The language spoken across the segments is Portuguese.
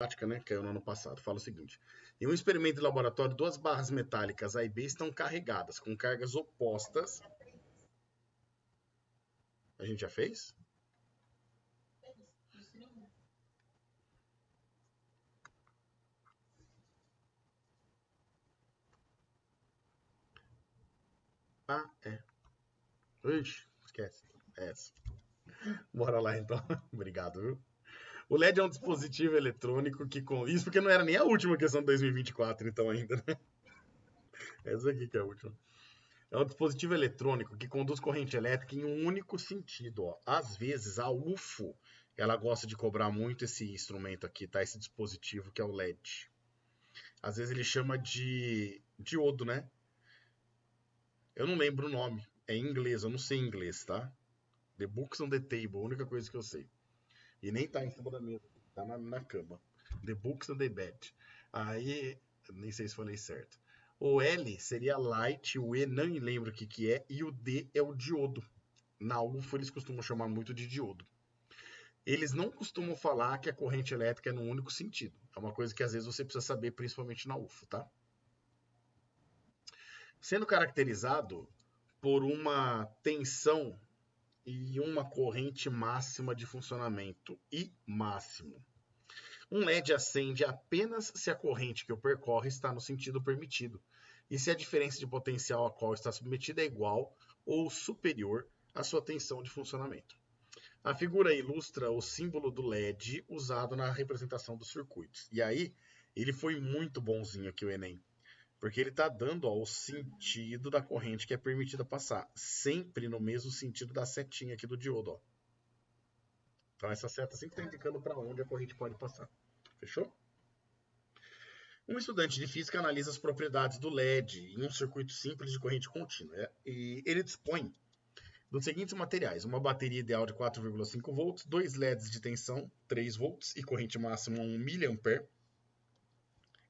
prática, né, caiu no ano passado, fala o seguinte: em um experimento de laboratório, duas barras metálicas A e B estão carregadas com cargas opostas. A gente já fez? Ah, é. Ixi, esquece. É essa. Bora lá então. Obrigado, viu? O LED é um dispositivo eletrônico que com isso porque não era nem a última questão de 2024, então ainda, né? Essa aqui que é a última. É um dispositivo eletrônico que conduz corrente elétrica em um único sentido, ó. Às vezes a UFO, ela gosta de cobrar muito esse instrumento aqui, tá? Esse dispositivo que é o LED. Às vezes ele chama de diodo, né? Eu não lembro o nome. É em inglês, eu não sei inglês, tá? The Books on the Table, a única coisa que eu sei. E nem tá em cima da mesa, tá na cama. The Books on the Bed. Aí, nem sei se falei certo. O L seria light, o E não lembro o que que é, e o D é o diodo. Na UFO eles costumam chamar muito de diodo. Eles não costumam falar que a corrente elétrica é num único sentido. É uma coisa que às vezes você precisa saber, principalmente na UFO, tá? Sendo caracterizado por uma tensão e uma corrente máxima de funcionamento, I máximo. Um LED acende apenas se a corrente que o percorre está no sentido permitido e se a diferença de potencial a qual está submetida é igual ou superior à sua tensão de funcionamento. A figura ilustra o símbolo do LED usado na representação dos circuitos. E aí, ele foi muito bonzinho aqui, o Enem, porque ele está dando ó, o sentido da corrente que é permitida passar, sempre no mesmo sentido da setinha aqui do diodo. Ó. Então, essa seta sempre está indicando para onde a corrente pode passar. Fechou? Um estudante de física analisa as propriedades do LED em um circuito simples de corrente contínua. E ele dispõe dos seguintes materiais: uma bateria ideal de 4,5 volts, dois LEDs de tensão 3 volts e corrente máxima 1 mA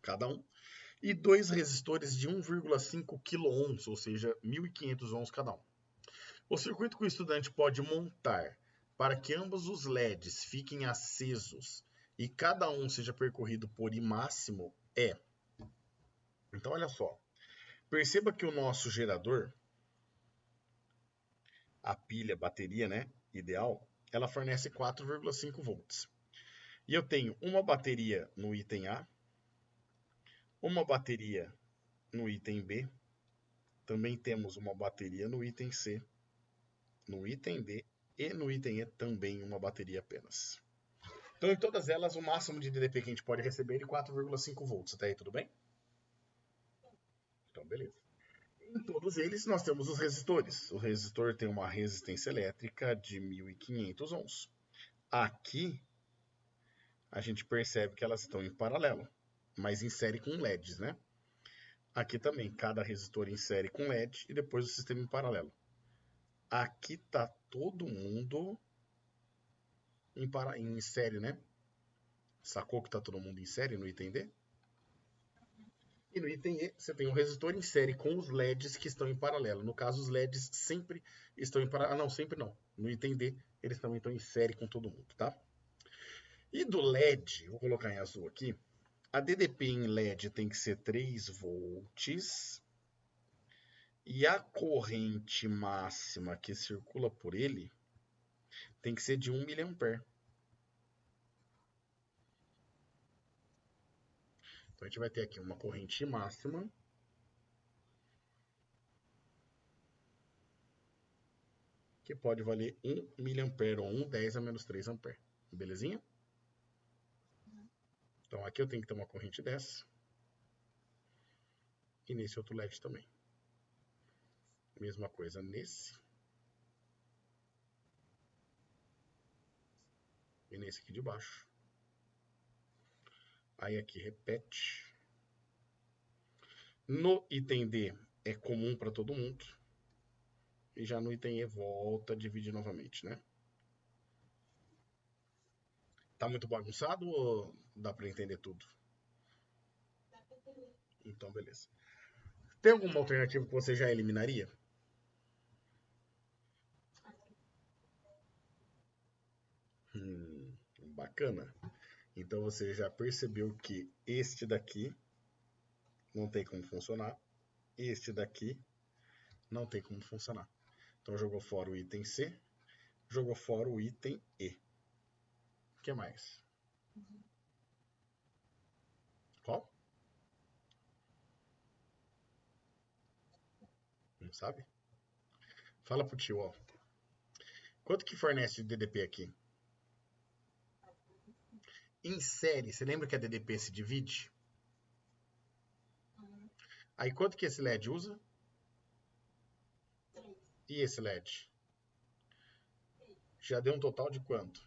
cada um, e dois resistores de 1,5 kΩ, ou seja, 1.500 ohms cada um. O circuito que o estudante pode montar para que ambos os LEDs fiquem acesos e cada um seja percorrido por I máximo é. Então, olha só. Perceba que o nosso gerador, a pilha, bateria, né, ideal, ela fornece 4,5 volts. E eu tenho uma bateria no item A, uma bateria no item B, também temos uma bateria no item C, no item D e no item E também uma bateria apenas. Então, em todas elas, o máximo de DDP que a gente pode receber é de 4,5 volts. Até aí, tudo bem? Então, beleza. Em todos eles, nós temos os resistores. O resistor tem uma resistência elétrica de 1.500 ohms. Aqui, a gente percebe que elas estão em paralelo, mas em série com LEDs, né? Aqui também, cada resistor em série com LED e depois o sistema em paralelo. Aqui tá todo mundo em série, né? Sacou que tá todo mundo em série no item D? E no item E, você tem um resistor em série com os LEDs que estão em paralelo. No caso, os LEDs sempre estão em paralelo. Ah, não, sempre não. No item D, eles também estão em série com todo mundo, tá? E do LED, vou colocar em azul aqui. A DDP em LED tem que ser 3 volts. E a corrente máxima que circula por ele tem que ser de 1 mA. Então a gente vai ter aqui uma corrente máxima que pode valer 1 mA ou 1/10 a menos 3 A. Belezinha? Então aqui eu tenho que ter uma corrente dessa. E nesse outro LED também. Mesma coisa nesse. E nesse aqui de baixo. Aí aqui repete. No item D é comum para todo mundo. E já no item E volta a dividir novamente, né? Tá muito bagunçado ou dá para entender tudo? Então, beleza. Tem alguma alternativa que você já eliminaria? Bacana. Então você já percebeu que este daqui não tem como funcionar, este daqui não tem como funcionar. Então jogou fora o item C, jogou fora o item E. O que mais? Qual? Não sabe? Fala pro tio, ó. Quanto que fornece de DDP aqui? Em série, você lembra que a DDP se divide? Aí quanto que esse LED usa? E esse LED? Já deu um total de quanto?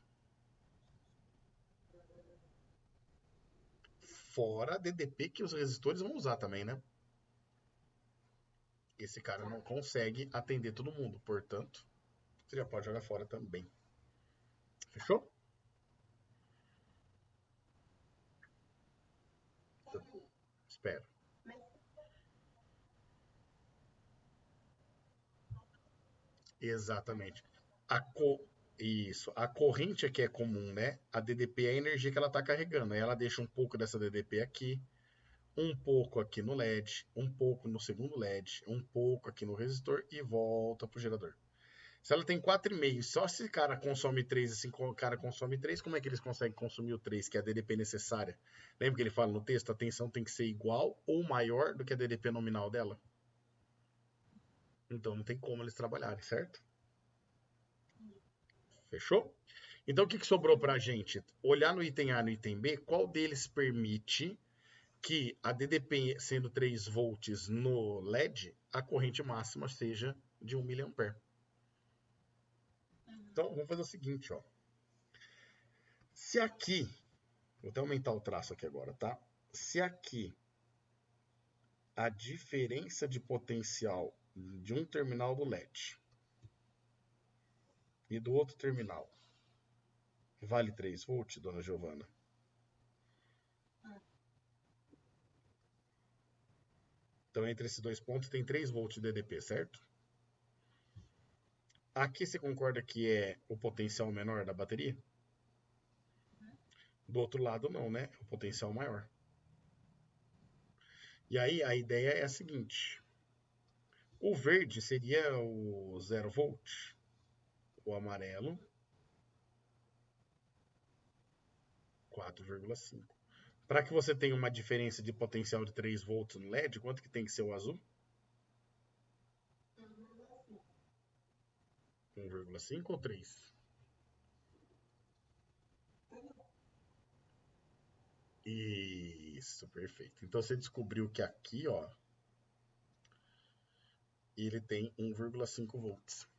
Fora a DDP que os resistores vão usar também, né? Esse cara não consegue atender todo mundo, portanto, você já pode jogar fora também. Fechou? Espero. Exatamente. A co... Isso. A corrente aqui é comum, né? A DDP é a energia que ela está carregando. Aí ela deixa um pouco dessa DDP aqui, um pouco aqui no LED, um pouco no segundo LED, um pouco aqui no resistor e volta pro gerador. Se ela tem 4,5, só se o cara consome 3 e assim o cara consome 3, como é que eles conseguem consumir o 3, que é a DDP necessária? Lembra que ele fala no texto, a tensão tem que ser igual ou maior do que a DDP nominal dela? Então não tem como eles trabalharem, certo? Fechou? Então o que sobrou para a gente? Olhar no item A e no item B, qual deles permite que a DDP sendo 3 volts no LED, a corrente máxima seja de 1 mA. Então vamos fazer o seguinte, ó. Se aqui, vou até aumentar o traço aqui agora, tá? Se aqui a diferença de potencial de um terminal do LED e do outro terminal vale 3 volts, dona Giovana? Então entre esses dois pontos tem 3 volts de DDP, certo? Aqui você concorda que é o potencial menor da bateria? Do outro lado não, né? O potencial maior. E aí a ideia é a seguinte. O verde seria o 0 volt. O amarelo, 4,5. Para que você tenha uma diferença de potencial de 3 volts no LED, quanto que tem que ser o azul? 1,5 ou 3? Isso, perfeito. Então você descobriu que aqui, ó, ele tem 1,5 volts.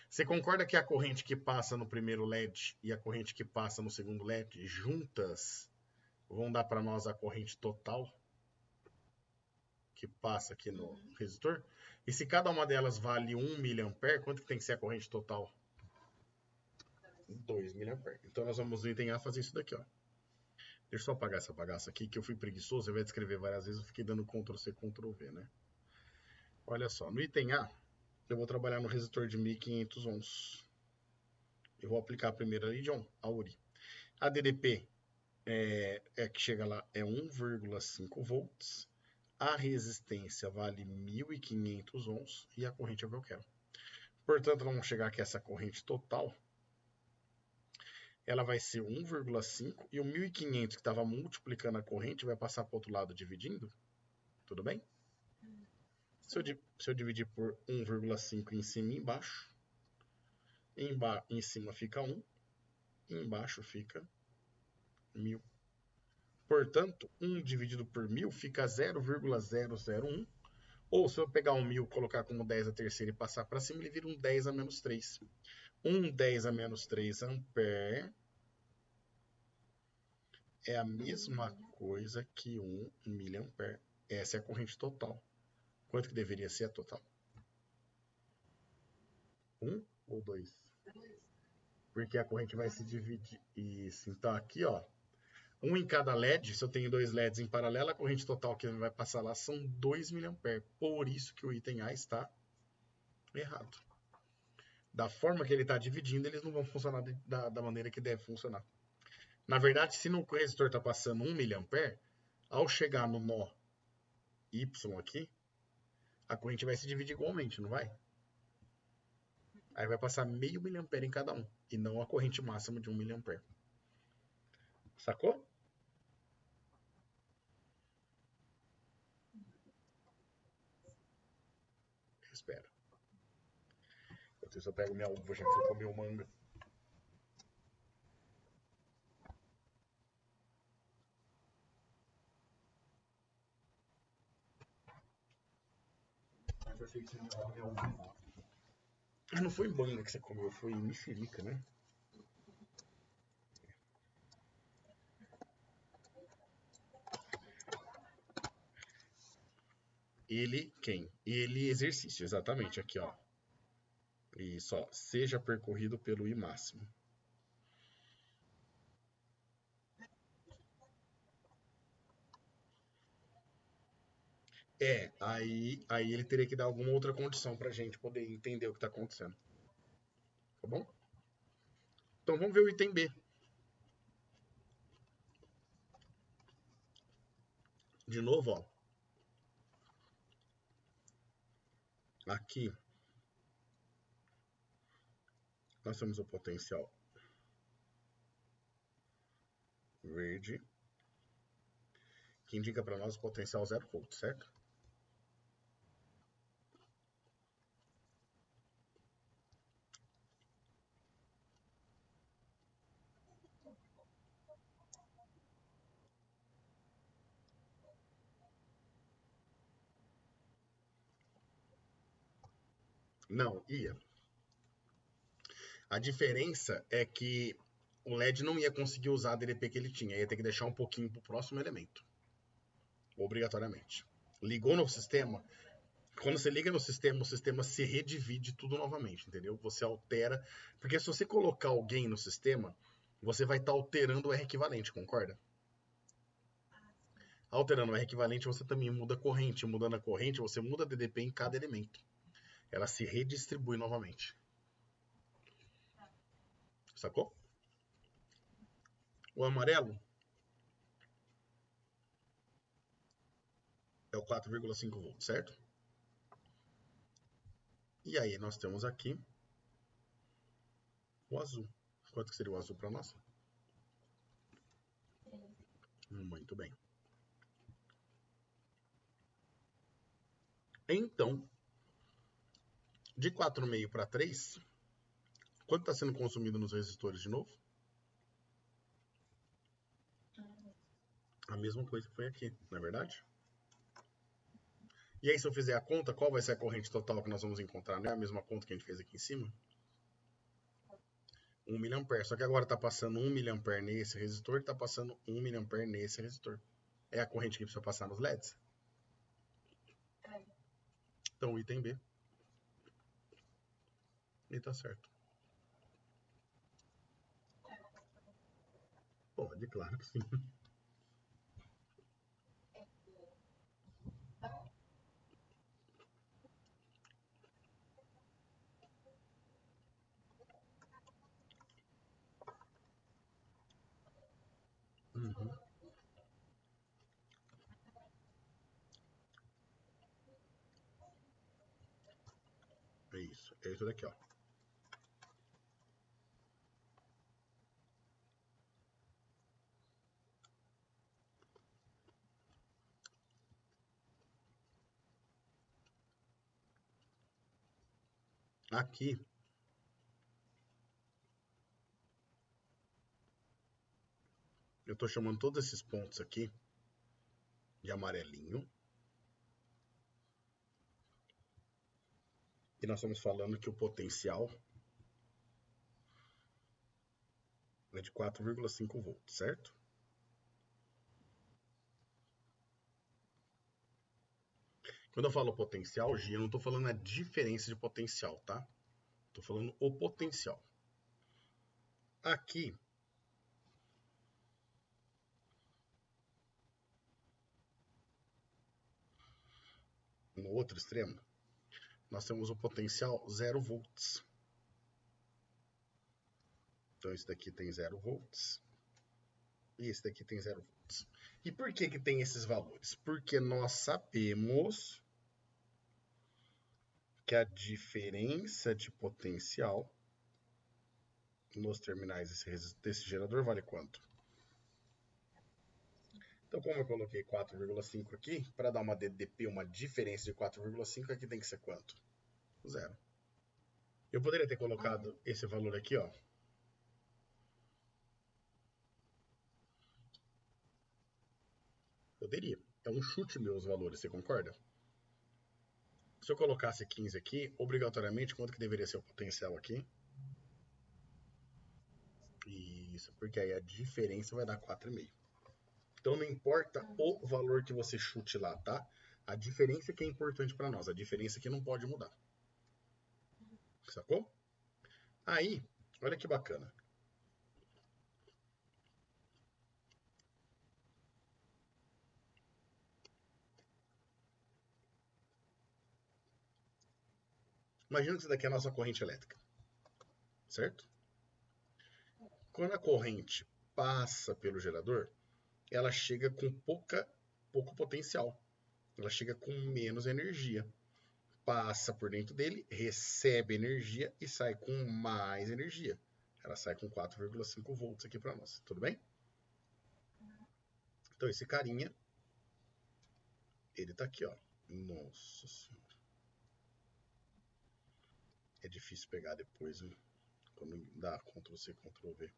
Você concorda que a corrente que passa no primeiro LED e a corrente que passa no segundo LED juntas vão dar para nós a corrente total que passa aqui no resistor? E se cada uma delas vale 1 mA, quanto que tem que ser a corrente total? 2 mA. Então nós vamos no item A fazer isso daqui, ó. Deixa eu só apagar essa bagaça aqui, que eu fui preguiçoso, ao invés de escrever várias vezes, eu fiquei dando Ctrl+C, Ctrl+V, né? Olha só, no item A, eu vou trabalhar no resistor de 1500 ohms. Eu vou aplicar a primeira lei de Ohm, a URI. A DDP que chega lá é 1,5 volts. A resistência vale 1500 ohms e a corrente é o que eu quero. Portanto, vamos chegar aqui a essa corrente total. Ela vai ser 1,5 e o 1500 que estava multiplicando a corrente vai passar para o outro lado dividindo. Tudo bem? Se eu dividir por 1,5 em cima e embaixo, em cima fica 1, embaixo fica 1000. Portanto, 1 dividido por 1000 fica 0,001. Ou se eu pegar um 1000, colocar como 10 a terceira e passar para cima, ele vira um 10 a menos 3. Um 10 a menos 3 ampere é a mesma coisa que 1 miliampere. Essa é a corrente total. Quanto que deveria ser a total? 1 ou 2? Porque a corrente vai se dividir. Isso. Então aqui, ó, um em cada LED, se eu tenho dois LEDs em paralelo, a corrente total que vai passar lá são 2 mA. Por isso que o item A está errado. Da forma que ele está dividindo, eles não vão funcionar da maneira que deve funcionar. Na verdade, se no resistor está passando 1 mA, ao chegar no nó Y aqui, a corrente vai se dividir igualmente, não vai? Aí vai passar meio miliampere em cada um, e não a corrente máxima de 1 mA. Sacou? Espera. Eu sei se eu pego minha uva, já que você comeu manga. Mas eu achei que você não ia minha uva. Ah, não foi manga que você comeu, foi mexerica, né? Ele quem? Ele exercício, exatamente, aqui ó. Isso, ó, seja percorrido pelo I máximo. Aí ele teria que dar alguma outra condição pra gente poder entender o que tá acontecendo. Tá bom? Então vamos ver o item B. De novo, ó. Aqui nós temos o potencial verde, que indica para nós o potencial 0 volts, certo? Não, ia. A diferença é que o LED não ia conseguir usar a DDP que ele tinha, ia ter que deixar um pouquinho para o próximo elemento, obrigatoriamente. Ligou no sistema, quando você liga no sistema, o sistema se redivide tudo novamente, entendeu? Você altera, porque se você colocar alguém no sistema, você vai estar alterando o R equivalente, concorda? Alterando o R equivalente, você também muda a corrente. Mudando a corrente, você muda a DDP em cada elemento. Ela se redistribui novamente. Sacou? O amarelo é o 4,5 volts, certo? E aí nós temos aqui o azul. Quanto que seria o azul para nós? Muito bem. Então, de 4,5 para 3, quanto está sendo consumido nos resistores de novo? A mesma coisa que foi aqui, não é verdade? E aí, se eu fizer a conta, qual vai ser a corrente total que nós vamos encontrar? Não é a mesma conta que a gente fez aqui em cima? 1 mA. Só que agora está passando 1 mA nesse resistor e está passando 1 mA nesse resistor. É a corrente que precisa passar nos LEDs. Então, o item B. E tá certo. Pode, claro que sim. Uhum. É isso. É isso daqui, ó. Aqui, eu estou chamando todos esses pontos aqui de amarelinho. E nós estamos falando que o potencial é de 4,5 volts, certo? Quando eu falo potencial, G, eu não estou falando a diferença de potencial, tá? Estou falando o potencial. Aqui, no outro extremo, nós temos o potencial 0 volts. Então, isso daqui tem 0 volts. e esse daqui tem 0 volts. E por que tem esses valores? Porque nós sabemos que a diferença de potencial nos terminais desse gerador vale quanto? Então, como eu coloquei 4,5 aqui, para dar uma DDP, uma diferença de 4,5, aqui tem que ser quanto? 0. Eu poderia ter colocado esse valor aqui, ó. Poderia. É um chute meus valores, você concorda? Se eu colocasse 15 aqui, obrigatoriamente, quanto que deveria ser o potencial aqui? Isso, porque aí a diferença vai dar 4,5. Então não importa o valor que você chute lá, tá? A diferença que é importante para nós, a diferença que não pode mudar. Sacou? Aí, olha que bacana. Imagina que isso daqui é a nossa corrente elétrica, certo? Quando a corrente passa pelo gerador, ela chega com pouco potencial. Ela chega com menos energia. Passa por dentro dele, recebe energia e sai com mais energia. Ela sai com 4,5 volts aqui para nós, tudo bem? Então esse carinha, ele tá aqui, ó. Nossa senhora. É difícil pegar depois, hein? Quando dá Ctrl+C, Ctrl+V.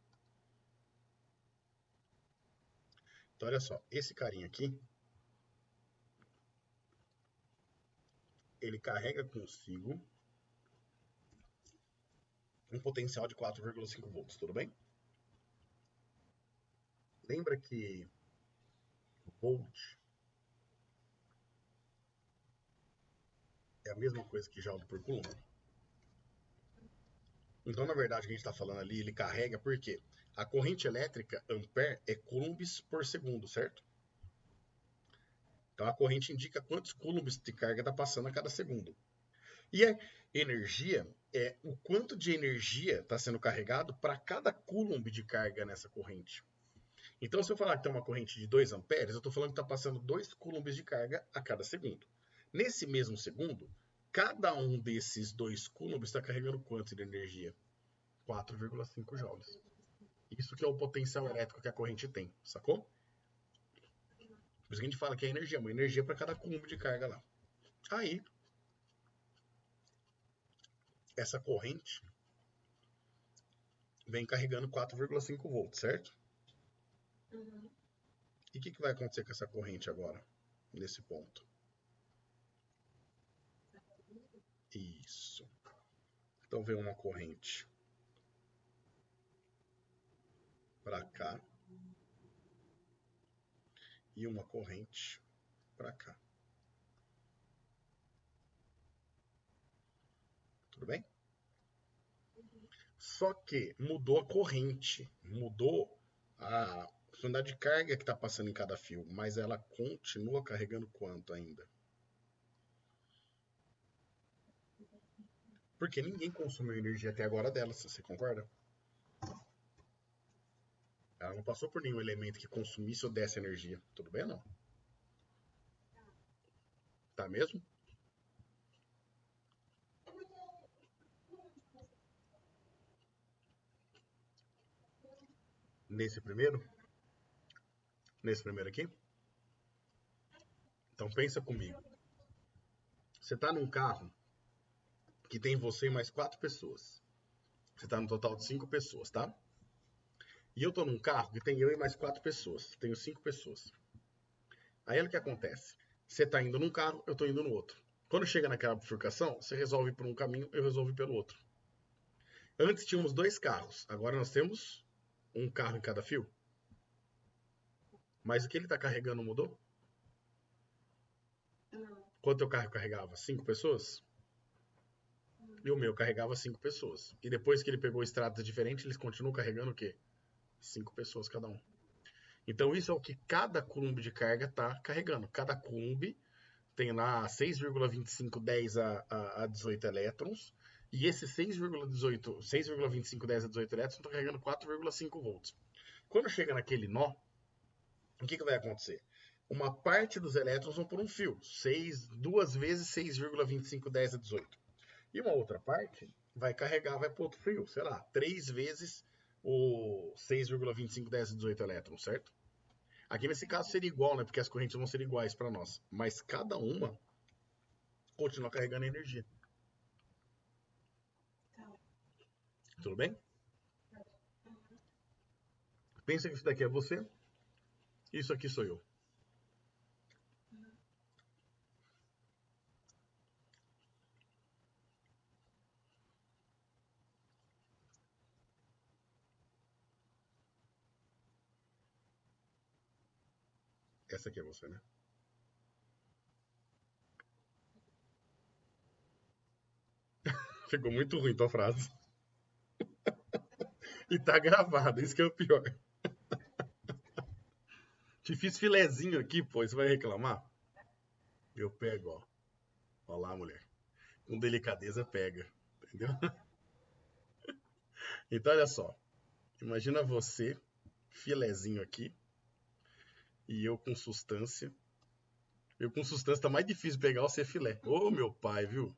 Então olha só, esse carinha aqui, ele carrega consigo um potencial de 4,5 volts, tudo bem? Lembra que volt é a mesma coisa que joule por coulomb? Então, na verdade, o que a gente está falando ali, ele carrega porque a corrente elétrica, ampere, é coulombs por segundo, certo? Então, a corrente indica quantos coulombs de carga está passando a cada segundo. E a energia é o quanto de energia está sendo carregado para cada coulomb de carga nessa corrente. Então, se eu falar que tem uma corrente de 2 amperes, eu estou falando que está passando 2 coulombs de carga a cada segundo. Nesse mesmo segundo, cada um desses 2 coulombs está carregando quanto de energia? 4,5 joules. Isso que é o potencial elétrico que a corrente tem, sacou? Por isso que a gente fala que é energia, uma energia para cada coulomb de carga lá. Aí, essa corrente vem carregando 4,5 volts, certo? Uhum. E o que vai acontecer com essa corrente agora, nesse ponto? Isso. Então vem uma corrente para cá e uma corrente para cá. Tudo bem? Só que mudou a corrente, mudou a quantidade de carga que está passando em cada fio, mas ela continua carregando quanto ainda? Porque ninguém consumiu energia até agora dela, você concorda? Ela não passou por nenhum elemento que consumisse ou desse energia. Tudo bem ou não? Tá mesmo? Nesse primeiro? Nesse primeiro aqui? Então pensa comigo. Você tá num carro que tem você e mais 4 pessoas. Você tá no total de 5 pessoas, tá? E eu tô num carro que tem eu e mais 4 pessoas. Tenho 5 pessoas. Aí olha o que acontece. Você tá indo num carro, eu tô indo no outro. Quando chega naquela bifurcação, você resolve por um caminho, eu resolvo pelo outro. Antes tínhamos 2 carros, agora nós temos um carro em cada fio. Mas o que ele está carregando mudou? Quanto o carro carregava? 5 pessoas? E o meu carregava 5 pessoas. E depois que ele pegou estradas diferentes, eles continuam carregando o quê? 5 pessoas cada um. Então isso é o que cada coulomb de carga está carregando. Cada coulomb tem lá 6,2510 a 18 elétrons. E esses 6,2510 a 18 elétrons estão carregando 4,5 volts. Quando chega naquele nó, o que vai acontecer? Uma parte dos elétrons vão por um fio, 2 vezes 6,25 10 a 18. E uma outra parte vai carregar, vai para outro fio, sei lá, 3 vezes o 6,25 10 a 18 elétrons, certo? Aqui nesse caso seria igual, né? Porque as correntes vão ser iguais para nós. Mas cada uma continua carregando energia. Tudo bem? Pensa que isso daqui é você, isso aqui sou eu. Essa aqui é você, né? Ficou muito ruim tua frase. E tá gravado, isso que é o pior. Te fiz filezinho aqui, pô, você vai reclamar? Eu pego, ó. Ó lá, mulher. Com delicadeza pega, entendeu? Então, olha só. Imagina você, filezinho aqui, e eu com substância. Eu com substância tá mais difícil pegar o ser filé. Ô, meu pai, viu?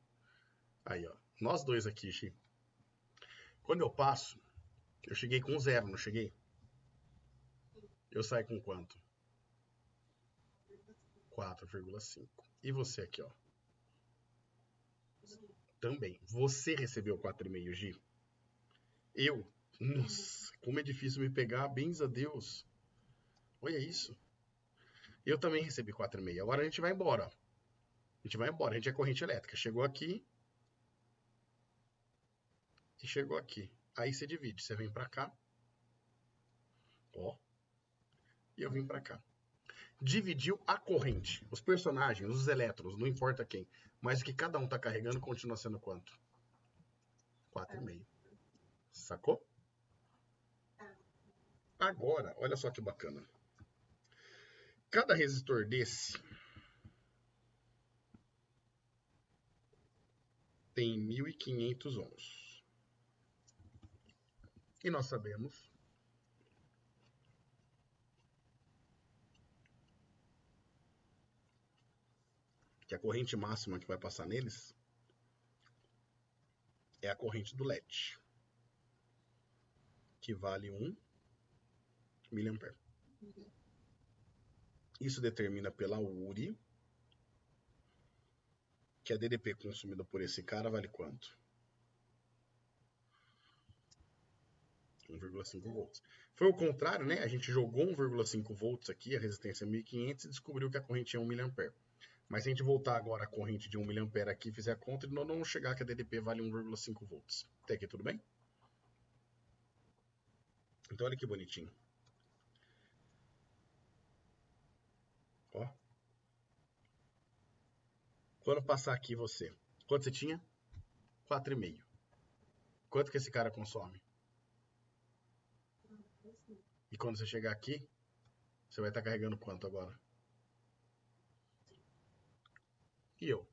Aí, ó. Nós dois aqui, Chi. Quando eu passo, eu cheguei com 0, não cheguei? Eu saio com quanto? 4,5. E você aqui, ó. Também. Você recebeu 4,5 G? Eu? Nossa, como é difícil me pegar, bens a Deus. Olha isso. Eu também recebi 4,5. Agora a gente vai embora. A gente vai embora. A gente é corrente elétrica. Chegou aqui e chegou aqui. Aí você divide. Você vem pra cá. Ó. E eu vim pra cá. Dividiu a corrente. Os personagens, os elétrons, não importa quem. Mas o que cada um tá carregando continua sendo quanto? 4,5. Sacou? Agora, olha só que bacana. Cada resistor desse tem 1.500 ohms. E nós sabemos que a corrente máxima que vai passar neles é a corrente do LED, que vale 1 mA. Isso determina pela URI que a DDP consumida por esse cara vale quanto? 1,5 volts. Foi o contrário, né? A gente jogou 1,5 volts aqui, a resistência é 1.500 e descobriu que a corrente é 1 mA. Mas se a gente voltar agora a corrente de 1 mA aqui e fizer a conta, nós não vamos chegar que a DDP vale 1,5 volts. Até aqui tudo bem? Então olha que bonitinho. Ó. Quando passar aqui você, quanto você tinha? 4,5. Quanto que esse cara consome? E quando você chegar aqui, você vai estar carregando quanto agora? E eu?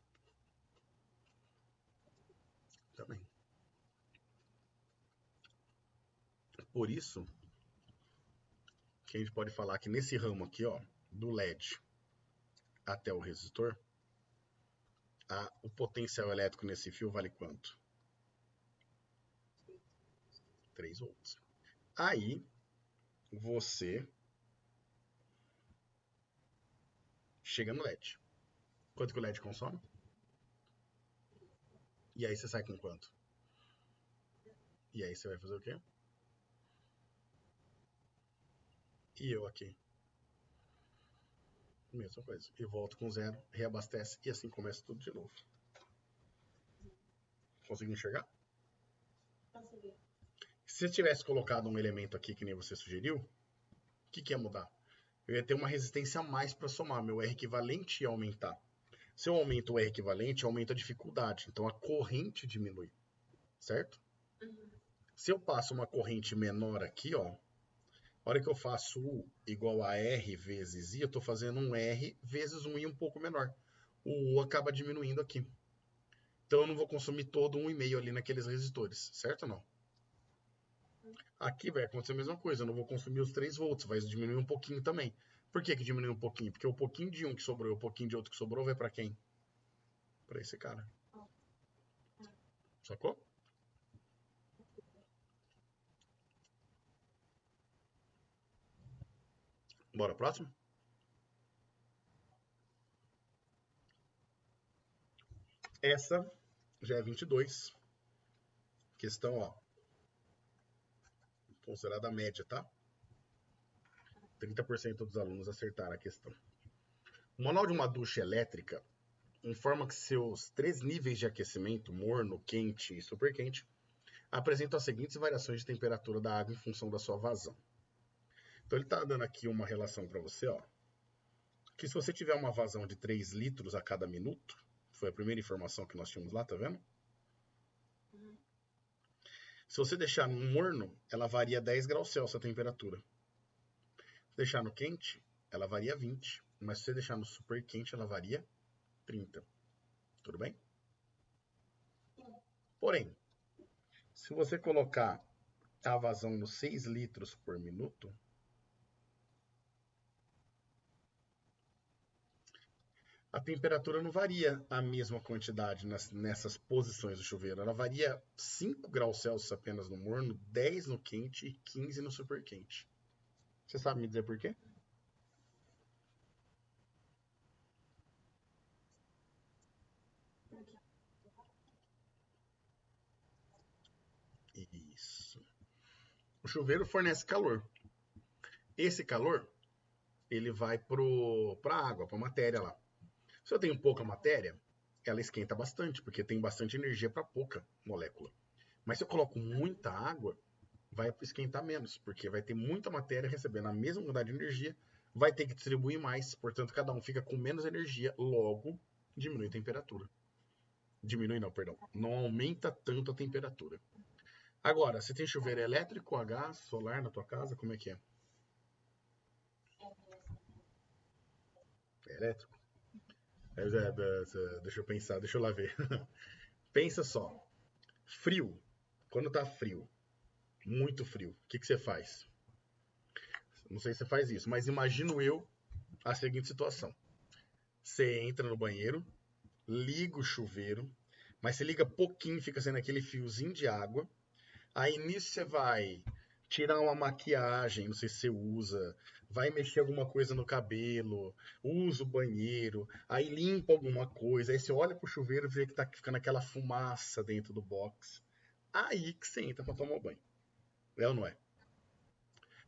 Também. Por isso que a gente pode falar que nesse ramo aqui, ó, do LED até o resistor, o potencial elétrico nesse fio vale quanto? 3 volts. Aí, você chega no LED. Quanto que o LED consome? E aí você sai com quanto? E aí você vai fazer o quê? E eu aqui. Mesma coisa. E volto com 0, reabastece e assim começa tudo de novo. Conseguiu enxergar? Consegui. Se eu tivesse colocado um elemento aqui que nem você sugeriu, o que ia mudar? Eu ia ter uma resistência a mais para somar. Meu R equivalente ia aumentar. Se eu aumento o R equivalente, aumenta a dificuldade. Então a corrente diminui. Certo? Uhum. Se eu passo uma corrente menor aqui, ó, a hora que eu faço U igual a R vezes I, eu estou fazendo um R vezes um I um pouco menor. O U acaba diminuindo aqui. Então eu não vou consumir todo 1,5 ali naqueles resistores, certo ou não? Aqui vai acontecer a mesma coisa, eu não vou consumir os 3 volts, vai diminuir um pouquinho também. Por que que diminui um pouquinho? Porque o pouquinho de um que sobrou e o pouquinho de outro que sobrou vai para quem? Para esse cara. Sacou? Bora, próximo? Essa já é 22. Questão, ó, considerada média, tá? 30% dos alunos acertaram a questão. O manual de uma ducha elétrica informa que seus três níveis de aquecimento, morno, quente e super quente, apresentam as seguintes variações de temperatura da água em função da sua vazão. Então ele está dando aqui uma relação para você, ó, que se você tiver uma vazão de 3 litros a cada minuto, foi a primeira informação que nós tínhamos lá, tá vendo? Se você deixar no morno, ela varia 10 graus Celsius a temperatura. Se deixar no quente, ela varia 20. Mas se você deixar no super quente, ela varia 30. Tudo bem? Porém, se você colocar a vazão nos 6 litros por minuto, a temperatura não varia a mesma quantidade nessas posições do chuveiro. Ela varia 5 graus Celsius apenas no morno, 10 no quente e 15 no super quente. Você sabe me dizer por quê? Isso. O chuveiro fornece calor. Esse calor, ele vai para a água, para a matéria lá. Se eu tenho pouca matéria, ela esquenta bastante, porque tem bastante energia para pouca molécula. Mas se eu coloco muita água, vai esquentar menos, porque vai ter muita matéria recebendo a mesma quantidade de energia, vai ter que distribuir mais, portanto cada um fica com menos energia, logo diminui a temperatura. Diminui não, perdão. Não aumenta tanto a temperatura. Agora, você tem chuveiro elétrico, a gás, solar na tua casa? Como é que é? É elétrico? Deixa eu pensar, deixa eu lá ver. Pensa só. Frio. Quando tá frio, muito frio, o que você faz? Não sei se você faz isso, mas imagino eu a seguinte situação. Você entra no banheiro, liga o chuveiro, mas você liga pouquinho, fica sendo aquele fiozinho de água. Aí nisso você vai tirar uma maquiagem, não sei se você usa, vai mexer alguma coisa no cabelo, usa o banheiro, aí limpa alguma coisa, aí você olha pro chuveiro e vê que tá ficando aquela fumaça dentro do box. Aí que você entra pra tomar o banho. É ou não é?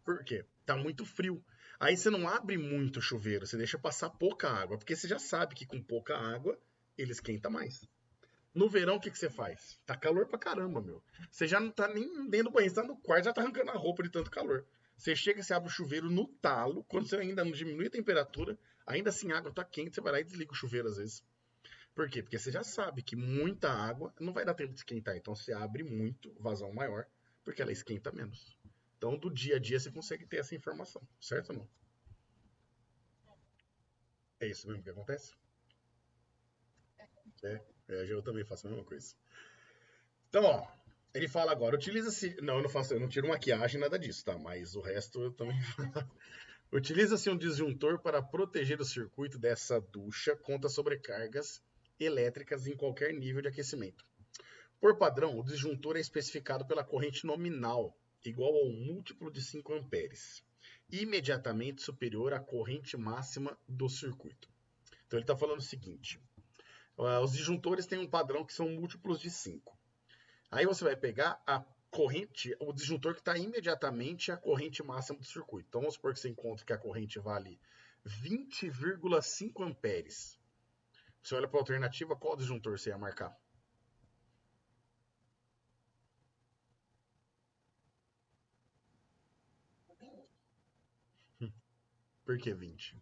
Por quê? Tá muito frio. Aí você não abre muito o chuveiro, você deixa passar pouca água, porque você já sabe que com pouca água ele esquenta mais. No verão, o que, que você faz? Tá calor pra caramba, meu. Você já não tá nem dentro do banheiro, você tá no quarto, já tá arrancando a roupa de tanto calor. Você chega, você abre o chuveiro no talo, quando você ainda não diminui a temperatura, ainda assim a água tá quente, você vai lá e desliga o chuveiro às vezes. Por quê? Porque você já sabe que muita água não vai dar tempo de esquentar, então você abre muito, vazão maior, porque ela esquenta menos. Então, do dia a dia, você consegue ter essa informação, certo ou não? É isso mesmo que acontece? Eu também faço a mesma coisa. Então, ó, ele fala agora, utiliza-se. Não, eu não faço, eu não tiro maquiagem, nada disso, tá? Mas o resto eu também. Utiliza-se um disjuntor para proteger o circuito dessa ducha contra sobrecargas elétricas em qualquer nível de aquecimento. Por padrão, o disjuntor é especificado pela corrente nominal, igual ao múltiplo de 5 amperes, imediatamente superior à corrente máxima do circuito. Então ele está falando o seguinte: os disjuntores têm um padrão que são múltiplos de 5. Aí você vai pegar a corrente, o disjuntor que está imediatamente à corrente máxima do circuito. Então vamos supor que você encontre que a corrente vale 20,5 amperes. Você olha para a alternativa, qual disjuntor você ia marcar? Por que 20?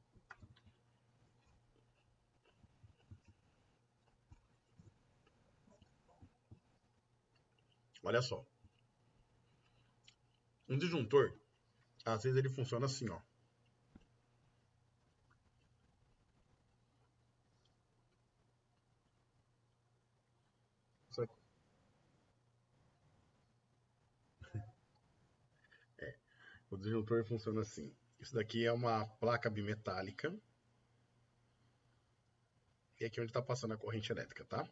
Olha só. Um disjuntor, às vezes ele funciona assim, ó. O disjuntor funciona assim. Isso daqui é uma placa bimetálica. E aqui é onde está passando a corrente elétrica, tá?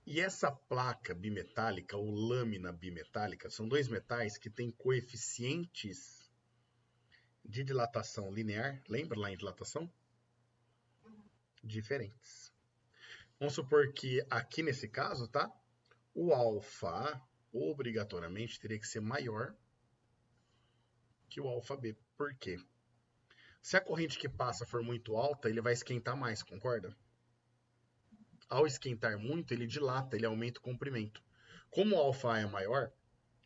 E essa placa bimetálica, ou lâmina bimetálica, são dois metais que têm coeficientes de dilatação linear. Lembra lá em dilatação? Diferentes. Vamos supor que aqui nesse caso, tá? O alfa obrigatoriamente teria que ser maior que o alfa B. Por quê? Se a corrente que passa for muito alta, ele vai esquentar mais, concorda? Ao esquentar muito, ele dilata, ele aumenta o comprimento. Como o alfa é maior,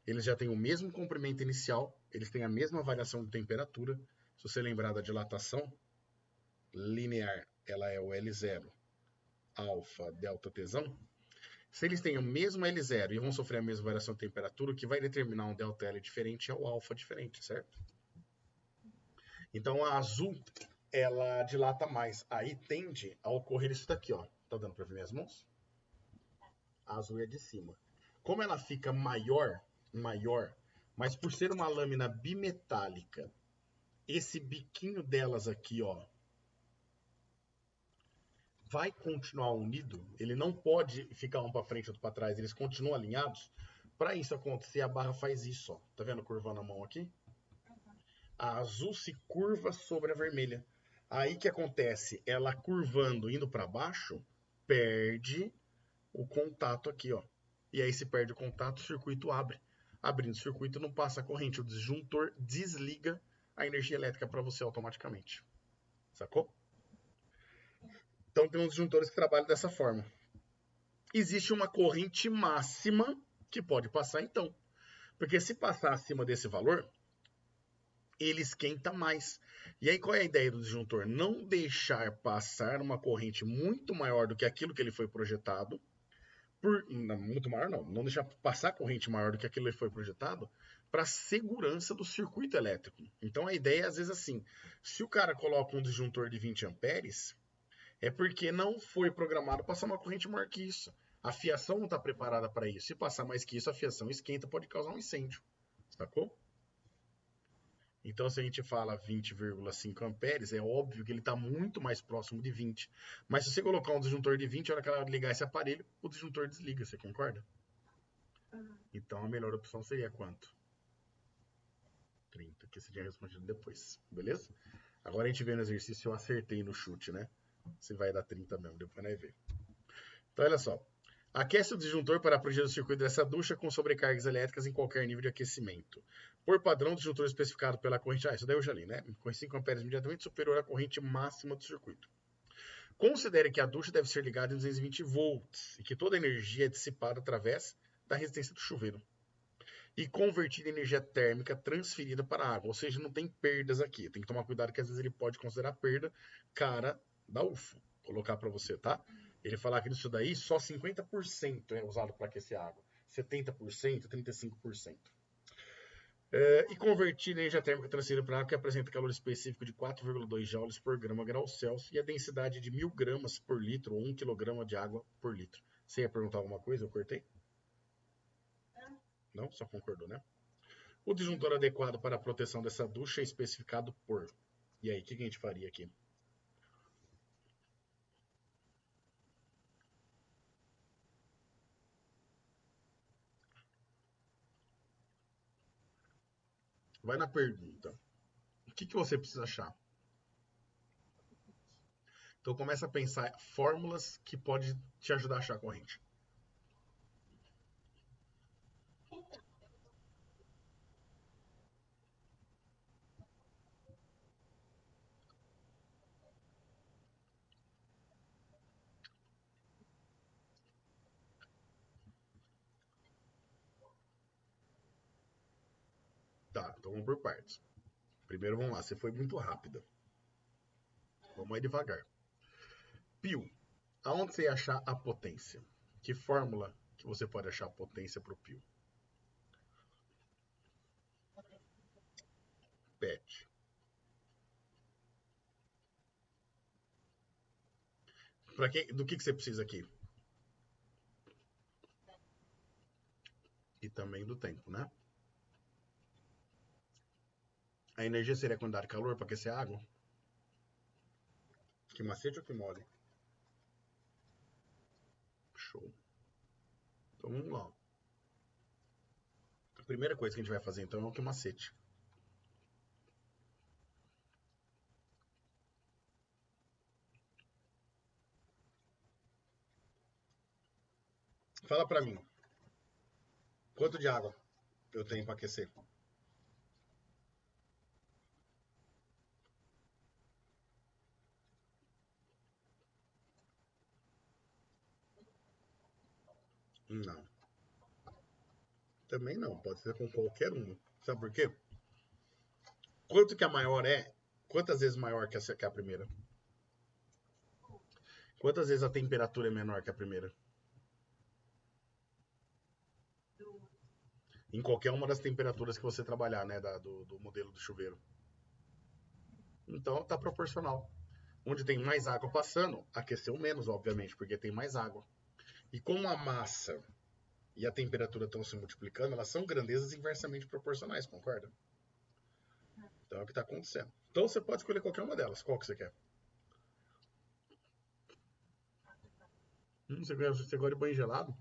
eles já têm o mesmo comprimento inicial, eles têm a mesma variação de temperatura. Se você lembrar da dilatação linear, ela é o L0 alfa delta Tsão. Se eles têm o mesmo L0 e vão sofrer a mesma variação de temperatura, o que vai determinar um delta L diferente é o alfa diferente, certo? Então a azul, ela dilata mais. Aí tende a ocorrer isso daqui, ó. Tá dando para ver minhas mãos? A azul é de cima. Como ela fica maior, mas por ser uma lâmina bimetálica, esse biquinho delas aqui, ó, vai continuar unido. Ele não pode ficar um para frente e outro para trás. Eles continuam alinhados. Para isso acontecer, a barra faz isso, ó. Tá vendo curvando a mão aqui? A azul se curva sobre a vermelha. Aí que acontece? Ela curvando, indo para baixo, perde o contato aqui, ó. E aí se perde o contato, o circuito abre. Abrindo o circuito não passa a corrente, o disjuntor desliga a energia elétrica para você automaticamente. Sacou? Então tem uns disjuntores que trabalham dessa forma. Existe uma corrente máxima que pode passar então. Porque se passar acima desse valor, ele esquenta mais. E aí qual é a ideia do disjuntor? Não deixar passar uma corrente muito maior do que aquilo que ele foi projetado. Muito maior não deixar passar corrente maior do que aquilo que foi projetado para segurança do circuito elétrico. Então a ideia é às vezes assim, se o cara coloca um disjuntor de 20 amperes, é porque não foi programado para passar uma corrente maior que isso. A fiação não está preparada para isso. Se passar mais que isso, a fiação esquenta, pode causar um incêndio. Sacou? Então, se a gente fala 20,5 amperes, é óbvio que ele está muito mais próximo de 20. Mas se você colocar um disjuntor de 20, a hora que ela ligar esse aparelho, o disjuntor desliga, você concorda? Então, a melhor opção seria quanto? 30, que você tinha respondido depois, beleza? Agora a gente vê no exercício se eu acertei no chute, né? Se vai dar 30 mesmo, depois nós vê. Então, olha só. Aquece o disjuntor para proteger o circuito dessa ducha com sobrecargas elétricas em qualquer nível de aquecimento. Por padrão, o disjuntor especificado pela corrente... isso daí eu já li, né? Com 5 amperes imediatamente superior à corrente máxima do circuito. Considere que a ducha deve ser ligada em 220 volts e que toda a energia é dissipada através da resistência do chuveiro. E convertida em energia térmica transferida para a água. Ou seja, não tem perdas aqui. Tem que tomar cuidado que às vezes ele pode considerar perda cara da UFO. Vou colocar para você, tá? Ele falar que nisso daí só 50% é usado para aquecer a água. 70%, 35%. E convertir energia térmica transferida para água que apresenta calor específico de 4,2 joules por grama grau Celsius e a densidade de 1.000 gramas por litro ou 1 kg de água por litro. Você ia perguntar alguma coisa? Eu cortei? Não? Só concordou, né? O disjuntor adequado para a proteção dessa ducha é especificado por... E aí, o que a gente faria aqui? Vai na pergunta. O que você precisa achar? Então começa a pensar fórmulas que podem te ajudar a achar a corrente. Tá, então vamos por partes. Primeiro vamos lá, você foi muito rápida. Vamos aí devagar. Π. Aonde você ia achar a potência? Que fórmula que você pode achar a potência para o π? PET. Do que você precisa aqui? E também do tempo, né? A energia seria a quantidade de calor para aquecer a água? Que macete ou que mole? Show. Então vamos lá. A primeira coisa que a gente vai fazer então é o que macete. Fala para mim, quanto de água eu tenho para aquecer? Não. Também não, pode ser com qualquer uma. Sabe por quê? Quanto que a maior é? Quantas vezes maior que a primeira? Quantas vezes a temperatura é menor que a primeira? Em qualquer uma das temperaturas que você trabalhar, né, do modelo do chuveiro. Então tá proporcional. Onde tem mais água passando, aqueceu menos, obviamente, porque tem mais água. E como a massa e a temperatura estão se multiplicando, elas são grandezas inversamente proporcionais, concorda? Então é o que está acontecendo. Então você pode escolher qualquer uma delas. Qual que você quer? Você gosta de banho gelado?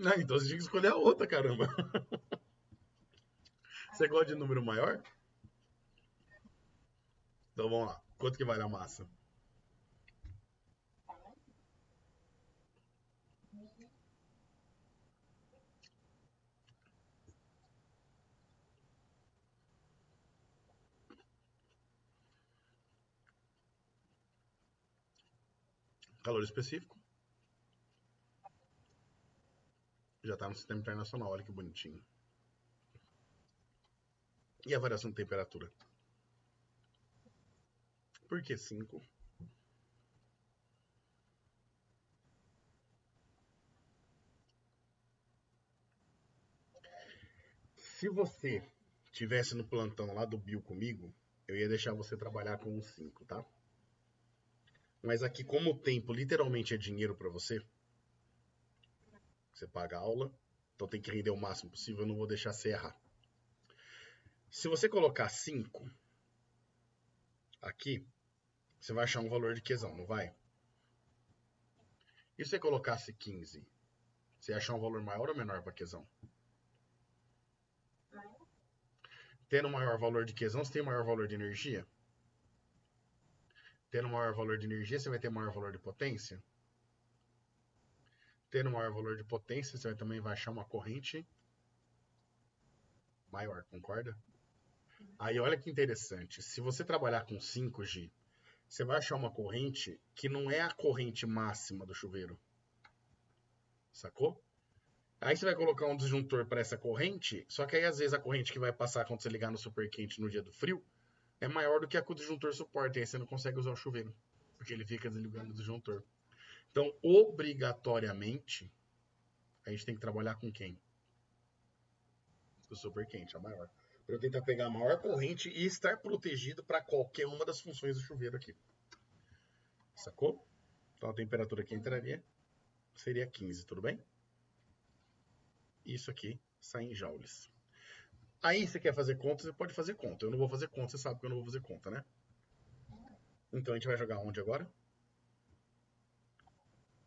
Ah, então você tinha que escolher a outra, caramba. Você gosta de número maior? Então vamos lá. Quanto que vale a massa? Calor específico. Já está no sistema internacional, olha que bonitinho. E a variação de temperatura? Por que 5? Se você tivesse no plantão lá do Bill comigo, eu ia deixar você trabalhar com um 5, tá? Mas aqui, como o tempo literalmente é dinheiro para você, você paga a aula, então tem que render o máximo possível, eu não vou deixar você errar. Se você colocar 5 aqui, você vai achar um valor de quesão, não vai? E se você colocasse 15, você ia achar um valor maior ou menor para quesão? Tendo maior valor de quesão, você tem maior valor de energia? Tendo maior valor de energia, você vai ter maior valor de potência? Tendo maior valor de potência, você também vai achar uma corrente maior, concorda? Aí olha que interessante, se você trabalhar com 5G, você vai achar uma corrente que não é a corrente máxima do chuveiro, sacou? Aí você vai colocar um disjuntor para essa corrente, só que aí às vezes a corrente que vai passar quando você ligar no super quente no dia do frio é maior do que a que o disjuntor suporta, e aí você não consegue usar o chuveiro, porque ele fica desligando o disjuntor. Então, obrigatoriamente, a gente tem que trabalhar com quem? O super quente, a maior. Para eu tentar pegar a maior corrente e estar protegido para qualquer uma das funções do chuveiro aqui. Sacou? Então a temperatura que entraria seria 15, tudo bem? Isso aqui sai em joules. Aí você quer fazer conta, você pode fazer conta. Eu não vou fazer conta, você sabe que eu não vou fazer conta, né? Então a gente vai jogar onde agora?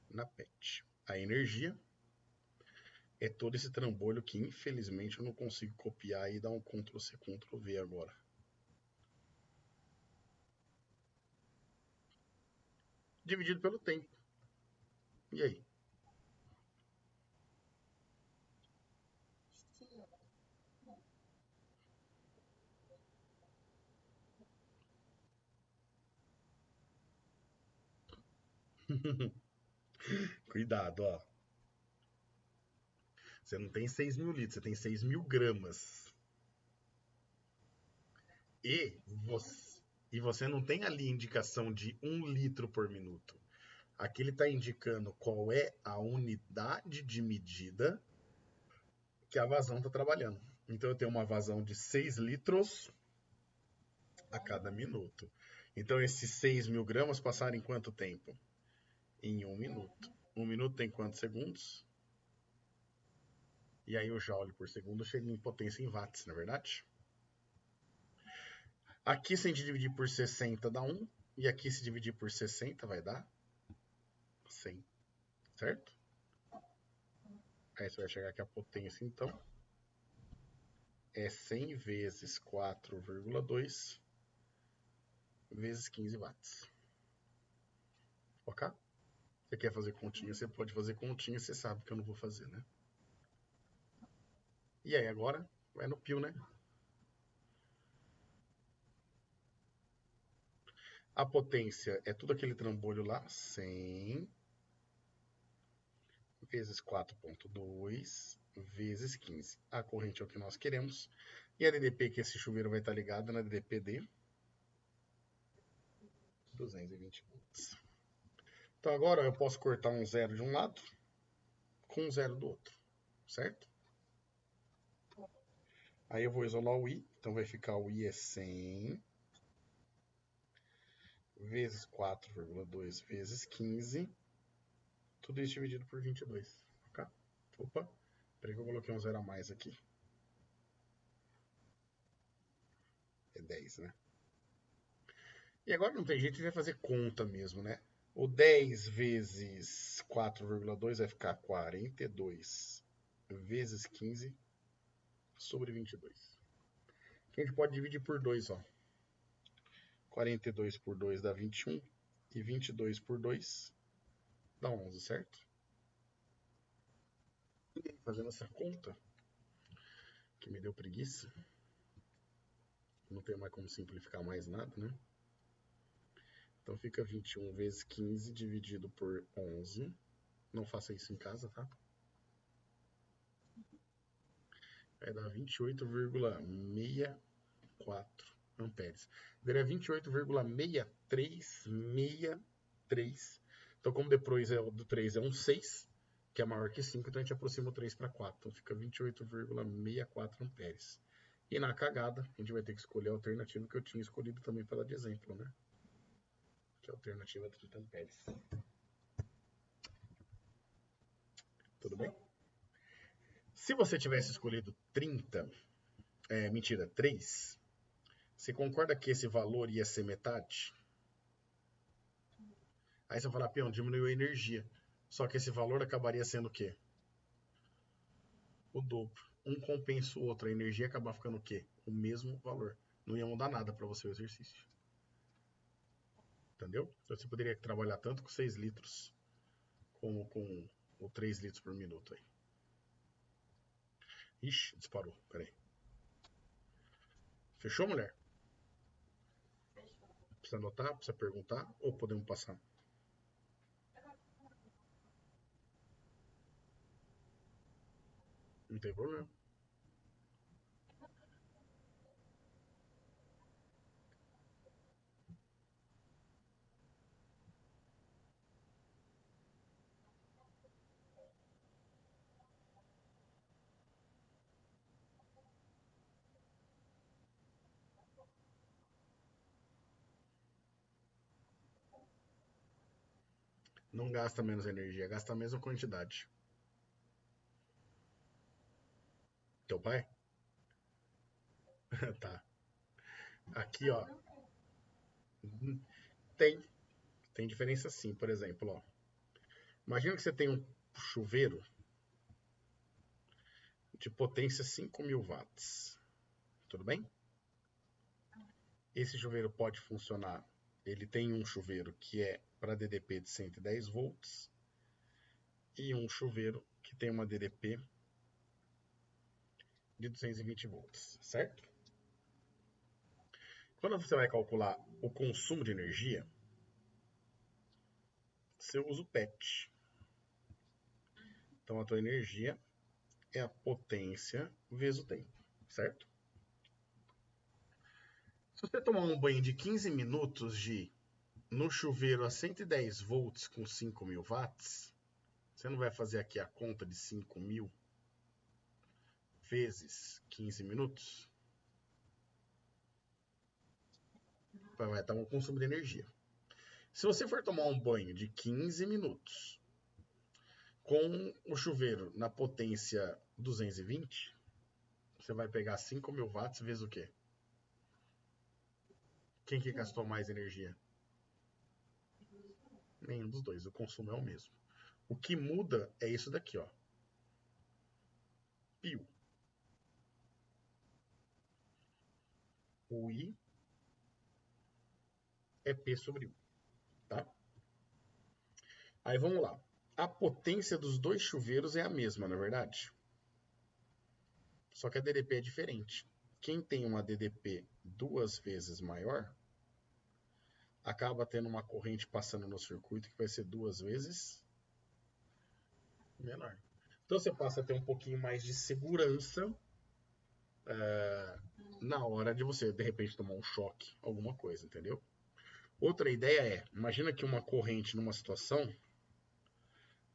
Na PET. A energia é todo esse trambolho que infelizmente eu não consigo copiar e dar um Ctrl C, Ctrl V agora. Dividido pelo tempo. E aí? Cuidado, ó. Você não tem 6.000 litros, você tem 6.000 gramas. E você, e você não tem ali indicação de 1 litro por minuto. Aqui ele está indicando qual é a unidade de medida que a vazão está trabalhando. Então eu tenho uma vazão de 6 litros a cada minuto. Então esses 6.000 gramas passaram em quanto tempo? Em 1 minuto. 1 minuto tem quantos segundos? E aí o joule por segundo seria em potência em watts, não é verdade? Aqui, se a gente dividir por 60, dá 1. E aqui, se dividir por 60, vai dar 100, certo? Aí você vai chegar que a potência, então, é 100 vezes 4,2 vezes 15 watts. Ok? Você quer fazer continha? Você pode fazer continha, você sabe que eu não vou fazer, né? E aí, agora, vai no pio, né? A potência é tudo aquele trambolho lá, 100 vezes 4,2 vezes 15. A corrente é o que nós queremos. E a DDP, que esse chuveiro vai estar ligado na DDP de 220 volts. Então agora eu posso cortar um zero de um lado com um zero do outro, certo? Aí eu vou isolar o I, então vai ficar o I é 100 vezes 4,2 vezes 15, tudo isso dividido por 22. Okay? Opa, peraí que eu coloquei um zero a mais aqui. É 10, né? E agora não tem jeito, a gente vai fazer conta mesmo, né? O 10 vezes 4,2 vai ficar 42 vezes 15 sobre 22. Que a gente pode dividir por 2, ó. 42 por 2 dá 21. E 22 por 2 dá 11, certo? E fazendo essa conta, que me deu preguiça, não tem mais como simplificar mais nada, né? Então fica 21 vezes 15 dividido por 11. Não faça isso em casa, tá? Vai dar 28,64 amperes. Daria 28,6363. Então, como depois do 3 é um 6, que é maior que 5, então a gente aproxima o 3 para 4. Então fica 28,64 amperes. E na cagada, a gente vai ter que escolher a alternativa que eu tinha escolhido também para dar de exemplo, né? Que é a alternativa 30 amperes. Tudo bem? Se você tivesse escolhido 3, você concorda que esse valor ia ser metade? Aí você vai falar, peão, diminuiu a energia. Só que esse valor acabaria sendo o quê? O dobro. Um compensa o outro. A energia acaba ficando o quê? O mesmo valor. Não ia mudar nada para você o exercício. Entendeu? Então você poderia trabalhar tanto com 6 litros como com o 3 litros por minuto aí. Ixi, disparou. Peraí. Fechou, mulher? Precisa anotar? Precisa perguntar? Ou podemos passar? Não tem problema. Não gasta menos energia, gasta a mesma quantidade. Teu pai? Tá. Aqui, ó. Tem. Tem diferença sim. Por exemplo, ó. Imagina que você tem um chuveiro de potência 5.000 watts. Tudo bem? Esse chuveiro pode funcionar. Ele tem um chuveiro que é para DDP de 110 volts e um chuveiro que tem uma DDP de 220 volts, certo? Quando você vai calcular o consumo de energia, você usa o PET. Então a tua energia é a potência vezes o tempo, certo? Se você tomar um banho de 15 minutos no chuveiro a 110 volts com 5.000 watts, você não vai fazer aqui a conta de 5.000 vezes 15 minutos? Vai estar um consumo de energia. Se você for tomar um banho de 15 minutos com o chuveiro na potência 220, você vai pegar 5.000 watts vezes o quê? Quem que gastou mais energia? Nenhum dos dois, o consumo é o mesmo. O que muda é isso daqui, ó. Pio. O I é P sobre U, tá? Aí vamos lá. A potência dos dois chuveiros é a mesma, na verdade? Só que a DDP é diferente. Quem tem uma DDP 2 vezes maior, acaba tendo uma corrente passando no circuito que vai ser 2 vezes menor. Então você passa a ter um pouquinho mais de segurança na hora de você, de repente, tomar um choque, alguma coisa, entendeu? Outra ideia é, imagina que uma corrente numa situação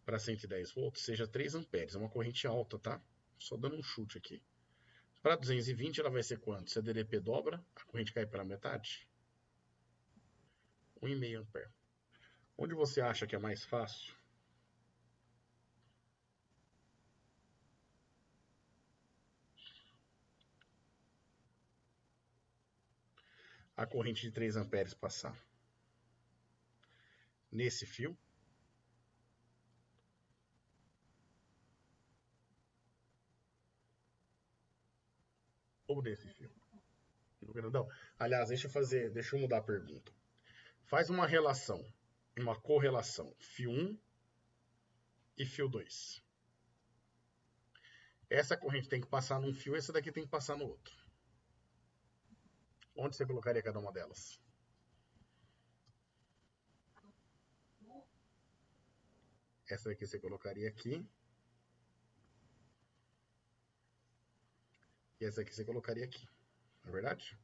para 110 volts seja 3 amperes, é uma corrente alta, tá? Só dando um chute aqui. Para 220 ela vai ser quanto? Se a DDP dobra, a corrente cai pela metade? 1,5 ampere. Onde você acha que é mais fácil? A corrente de 3 amperes passar nesse fio ou nesse fio? No grandão. Aliás, deixa eu mudar a pergunta. Faz uma relação, uma correlação, fio 1 e fio 2. Essa corrente tem que passar num fio, essa daqui tem que passar no outro. Onde você colocaria cada uma delas? Essa daqui você colocaria aqui. E essa aqui você colocaria aqui. Não é verdade?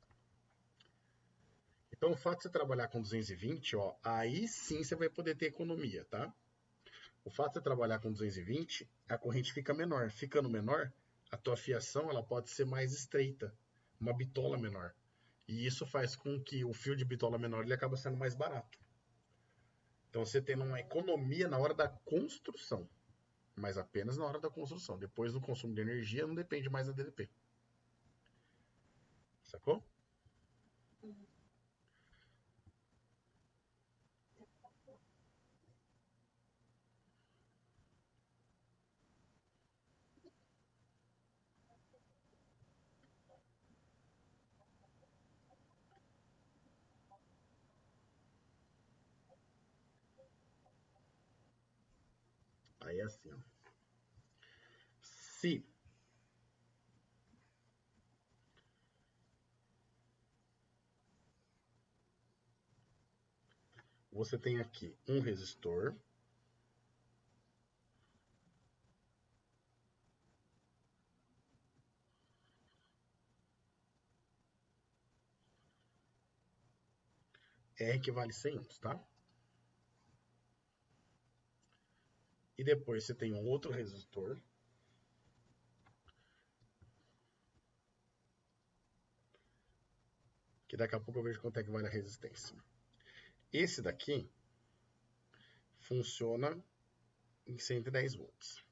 Então, o fato de você trabalhar com 220, ó, aí sim você vai poder ter economia, tá? O fato de você trabalhar com 220, a corrente fica menor. Ficando menor, a tua fiação ela pode ser mais estreita, uma bitola menor. E isso faz com que o fio de bitola menor ele acaba sendo mais barato. Então você tem uma economia na hora da construção, mas apenas na hora da construção. Depois do consumo de energia não depende mais da DDP. Sacou? Aí é assim, ó. Se você tem aqui um resistor, R equivale 100 ohms, tá? E depois você tem um outro resistor, que daqui a pouco eu vejo quanto é que vale a resistência. Esse daqui funciona em 110 volts.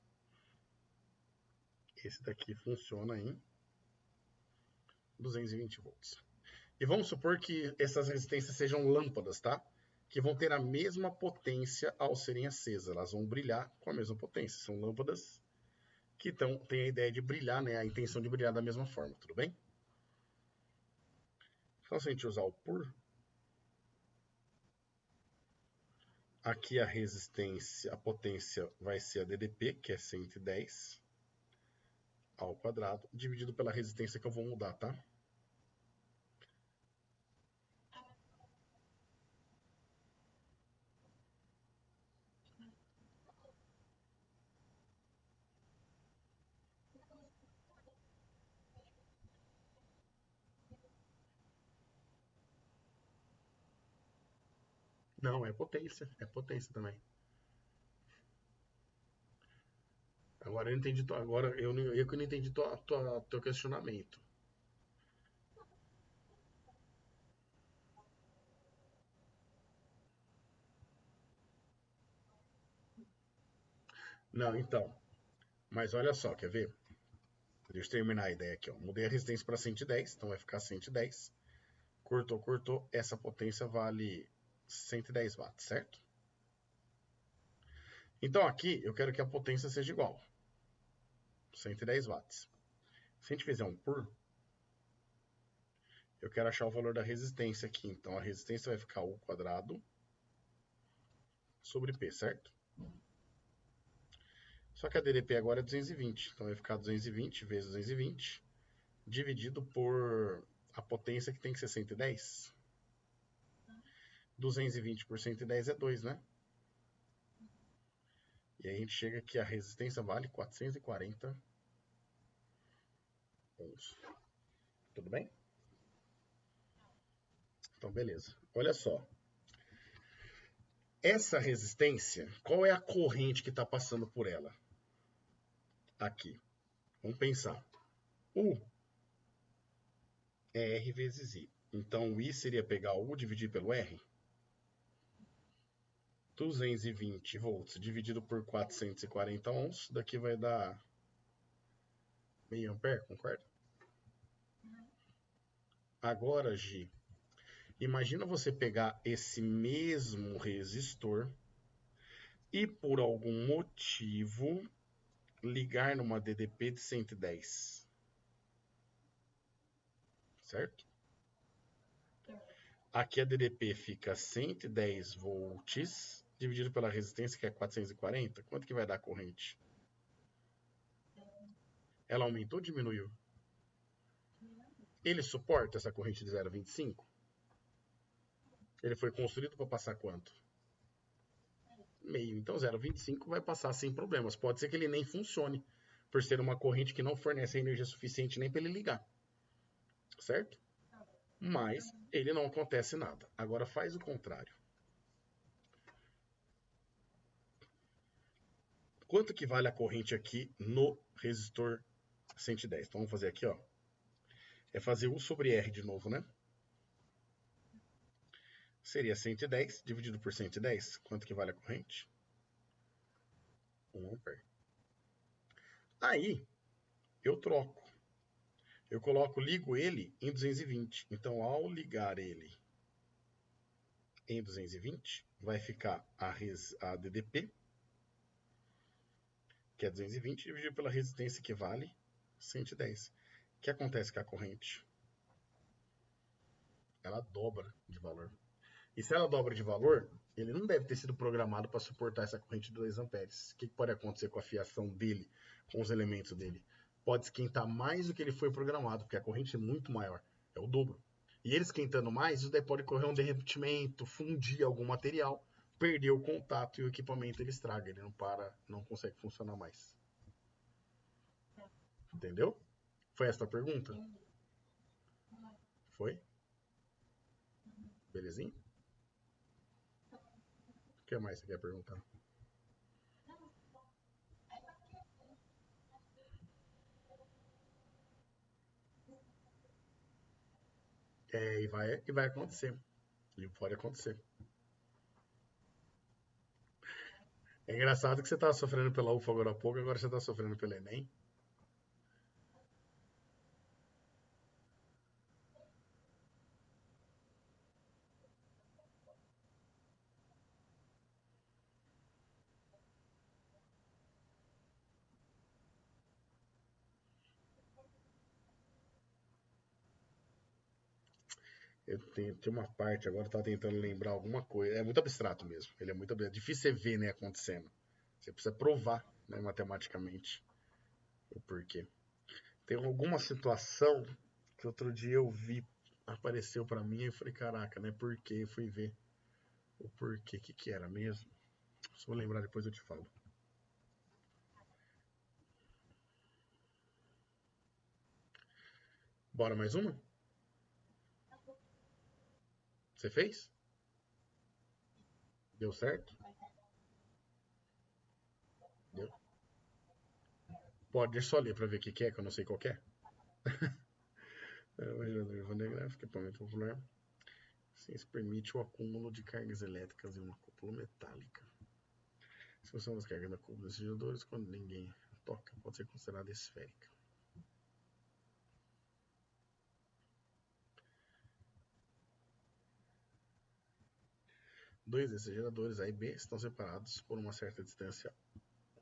Esse daqui funciona em 220 volts. E vamos supor que essas resistências sejam lâmpadas, tá? Que vão ter a mesma potência ao serem acesas. Elas vão brilhar com a mesma potência. São lâmpadas que têm a ideia de brilhar, né? A intenção de brilhar da mesma forma, tudo bem? Então, se a gente usar o por, aqui a resistência, a potência vai ser a DDP, que é 110 ao quadrado, dividido pela resistência que eu vou mudar, tá? Não, é potência também. Agora eu entendi, agora eu que não entendi teu questionamento. Não, então, mas olha só, quer ver? Deixa eu terminar a ideia aqui. Ó. Mudei a resistência para 110, então vai ficar 110. Cortou. Essa potência vale 110 watts, certo? Então aqui eu quero que a potência seja igual. 110 watts. Se a gente fizer um por, eu quero achar o valor da resistência aqui. Então a resistência vai ficar U quadrado sobre P, certo? Só que a DDP agora é 220. Então vai ficar 220 vezes 220 dividido por a potência que tem que ser 110. 220 por 110 é 2, né? E aí a gente chega que a resistência vale 440 ohms. Tudo bem? Então, beleza. Olha só. Essa resistência, qual é a corrente que está passando por ela? Aqui. Vamos pensar. U é R vezes I. Então, o I seria pegar o U dividir pelo R. 220 volts dividido por 440 ohms. Daqui vai dar meio ampere, concorda? Agora, Gi, imagina você pegar esse mesmo resistor e por algum motivo ligar numa DDP de 110. Certo? Aqui a DDP fica 110 volts dividido pela resistência que é 440. Quanto que vai dar a corrente? Ela aumentou ou diminuiu? Ele suporta essa corrente de 0,25? Ele foi construído para passar quanto? Meio. Então 0,25 vai passar sem problemas. Pode ser que ele nem funcione, por ser uma corrente que não fornece energia suficiente nem para ele ligar. Certo? Mas ele não acontece nada. Agora faz o contrário. Quanto que vale a corrente aqui no resistor 110? Então vamos fazer aqui, ó. É fazer U sobre R de novo, né? Seria 110 dividido por 110. Quanto que vale a corrente? 1 ampere. Aí, eu troco. Eu ligo ele em 220. Então, ao ligar ele em 220, vai ficar a DDP, que é 220, dividido pela resistência, que vale 110. O que acontece com a corrente? Ela dobra de valor. E se ela dobra de valor, ele não deve ter sido programado para suportar essa corrente de 2 amperes. O que pode acontecer com a fiação dele, com os elementos dele? Pode esquentar mais do que ele foi programado, porque a corrente é muito maior, é o dobro. E ele esquentando mais, isso daí pode correr um derretimento, fundir algum material, perder o contato e o equipamento ele estraga, ele não consegue funcionar mais. Entendeu? Foi essa a pergunta? Foi? Belezinha? O que mais você quer perguntar? E vai acontecer. E pode acontecer. É engraçado que você estava sofrendo pela UFA agora há pouco, agora você está sofrendo pelo Enem. Tem uma parte agora, eu tava tentando lembrar alguma coisa. É muito abstrato mesmo. Ele é muito abstrato. É difícil você ver, né, acontecendo. Você precisa provar, né, matematicamente o porquê. Tem alguma situação que outro dia eu vi, apareceu pra mim e eu falei, caraca, né, por quê? Eu fui ver o porquê, o que que era mesmo. Se eu lembrar depois eu te falo. Bora mais uma? Você fez? Deu certo? Deu. Pode, deixa eu só ler pra ver o que que é, que eu não sei qual que é. O gerador vandergráfico, equipamento popular. Sim, isso permite o acúmulo de cargas elétricas em uma cúpula metálica. Se função das cargas da cúpula desses geradores, quando ninguém toca, pode ser considerada esférica. Dois desses geradores A e B estão separados por uma certa distância.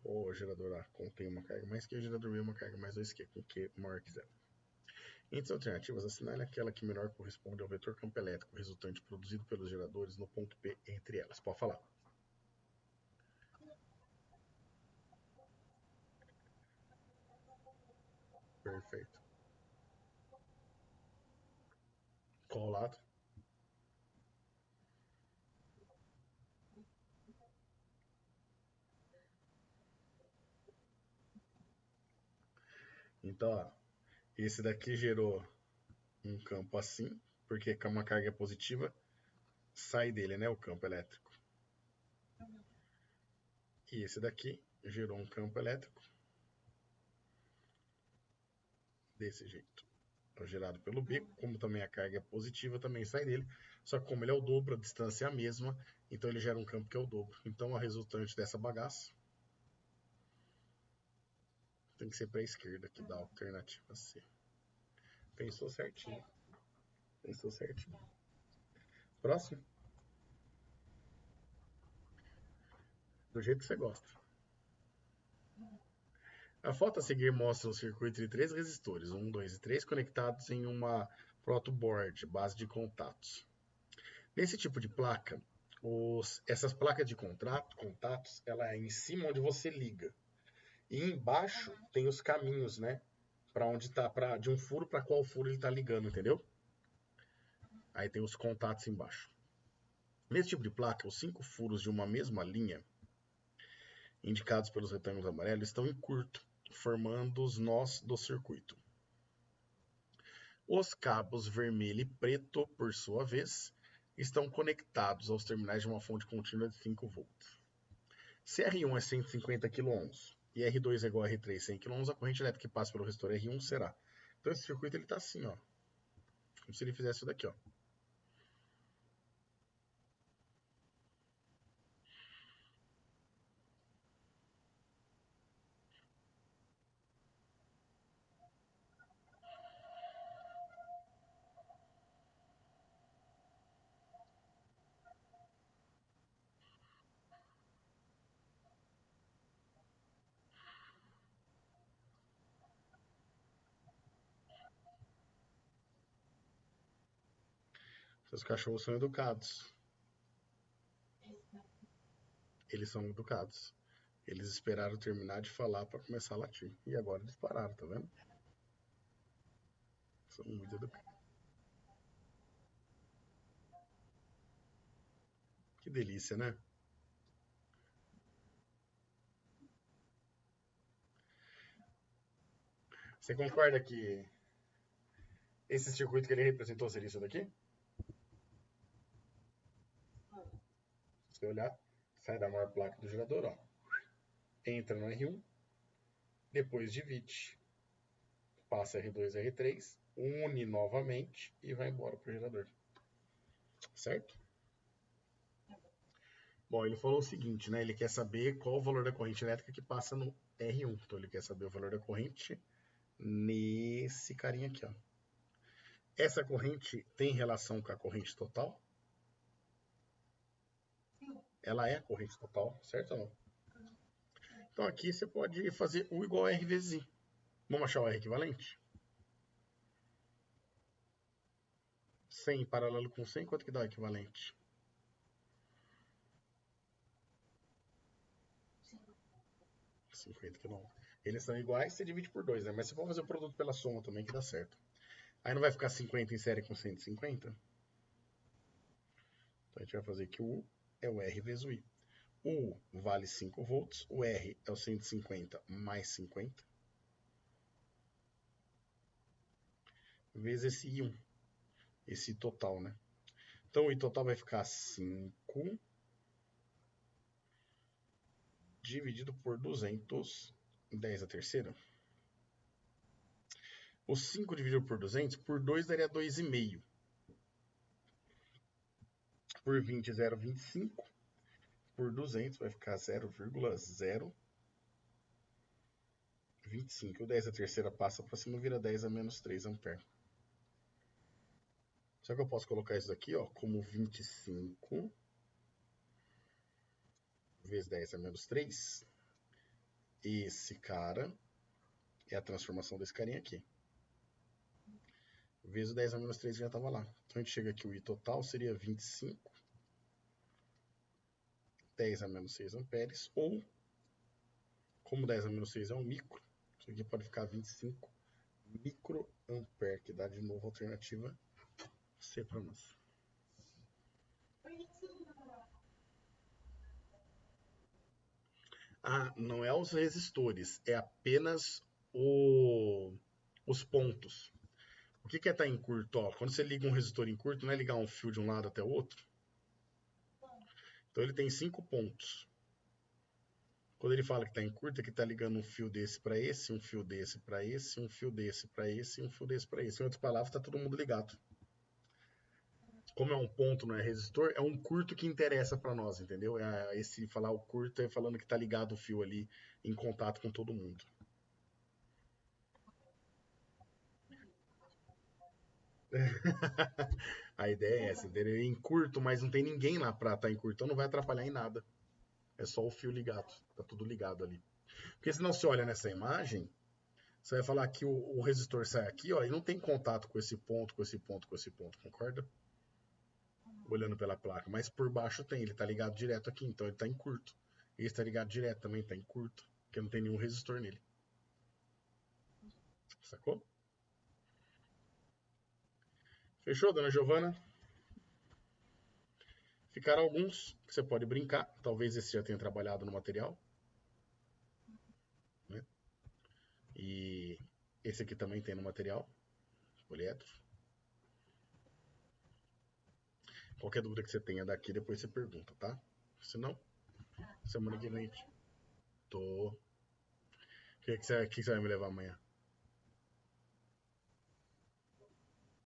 O gerador A contém uma carga mais Q, o gerador B uma carga mais 2Q, com Q maior que 0. Entre as alternativas, assinale aquela que melhor corresponde ao vetor campo elétrico resultante produzido pelos geradores no ponto P entre elas. Pode falar. Perfeito. Qual lado? Então, ó, esse daqui gerou um campo assim, porque uma carga positiva sai dele, né, o campo elétrico. E esse daqui gerou um campo elétrico desse jeito. É gerado pelo B, como também a carga é positiva, também sai dele. Só que como ele é o dobro, a distância é a mesma, então ele gera um campo que é o dobro. Então a resultante dessa bagaça tem que ser para a esquerda, que dá a alternativa C. Pensou certinho. Pensou certinho. Próximo. Do jeito que você gosta. A foto a seguir mostra um circuito de 3 resistores, 1, 2 e 3, conectados em uma protoboard, base de contatos. Nesse tipo de placa, essas placas de contatos, ela é em cima onde você liga. E embaixo tem os caminhos, né? Para onde tá, de um furo para qual furo ele está ligando, entendeu? Aí tem os contatos embaixo. Nesse tipo de placa, os 5 furos de uma mesma linha, indicados pelos retângulos amarelos, estão em curto, formando os nós do circuito. Os cabos vermelho e preto, por sua vez, estão conectados aos terminais de uma fonte contínua de 5 volts. Se R1 é 150 kΩ e R2 é igual a R3 100 kΩ, a corrente elétrica que passa pelo resistor R1 será. Então esse circuito ele está assim, ó, como se ele fizesse isso daqui, ó. Seus cachorros são educados. Eles são educados. Eles esperaram terminar de falar para começar a latir. E agora eles pararam, tá vendo? São muito educados. Que delícia, né? Você concorda que esse circuito que ele representou seria isso daqui? Se você olhar, sai da maior placa do gerador, ó. Entra no R1, depois divide, passa R2, R3, une novamente e vai embora pro gerador. Certo? Bom, ele falou o seguinte, né? Ele quer saber qual o valor da corrente elétrica que passa no R1. Então ele quer saber o valor da corrente nesse carinha aqui, ó. Essa corrente tem relação com a corrente total? Ela é a corrente total, certo ou não? Então aqui você pode fazer U igual a R vezes I. Vamos achar o R equivalente? 100 paralelo com 100, quanto que dá o equivalente? 50 km. Eles são iguais, você divide por 2, né? Mas você pode fazer o produto pela soma também, que dá certo. Aí não vai ficar 50 em série com 150? Então a gente vai fazer que o U é o R vezes o I. O U vale 5 volts, o R é o 150 mais 50, vezes esse I1, esse total, né? Então o I total vai ficar 5 dividido por 200, 10 a terceira. O 5 dividido por 200, por 2 daria 2,5. Por 20, 0,25. Por 200 vai ficar 0,025. O 10 a terceira passa para cima, vira 10 a menos 3 ampere. Só que eu posso colocar isso aqui, ó, como 25 vezes 10 a menos 3. Esse cara é a transformação desse carinha aqui. Vezes o 10 a menos 3 já estava lá. Então a gente chega aqui, o I total seria 25. 10 a menos 6 amperes. Ou, como 10 a menos 6 é um micro, isso aqui pode ficar 25 microampere, que dá de novo a alternativa C para nós. Ah, não é os resistores, é apenas os pontos. O que é estar em curto? Ó, quando você liga um resistor em curto, não é ligar um fio de um lado até o outro? Então ele tem 5 pontos. Quando ele fala que está em curto, é que está ligando um fio desse para esse, um fio desse para esse, um fio desse para esse e um fio desse para esse. Em outras palavras, está todo mundo ligado. Como é um ponto, não é resistor, é um curto que interessa para nós, entendeu? Esse falar o curto é falando que está ligado o fio ali em contato com todo mundo. A ideia é essa, entendeu? Em curto, mas não tem ninguém lá para estar em curto, então não vai atrapalhar em nada. É só o fio ligado, tá tudo ligado ali. Porque senão você olha nessa imagem, você vai falar que o resistor sai aqui, ó, e não tem contato com esse ponto, com esse ponto, com esse ponto, concorda? Olhando pela placa, mas por baixo tem, ele tá ligado direto aqui, então ele tá em curto. Esse tá ligado direto também, tá em curto, porque não tem nenhum resistor nele. Sacou? Fechou, dona Giovana? Ficaram alguns que você pode brincar. Talvez esse já tenha trabalhado no material, né? E esse aqui também tem no material, poliédro. Qualquer dúvida que você tenha daqui, depois você pergunta, tá? Se não, semana que vem. Tô. O que você vai me levar amanhã?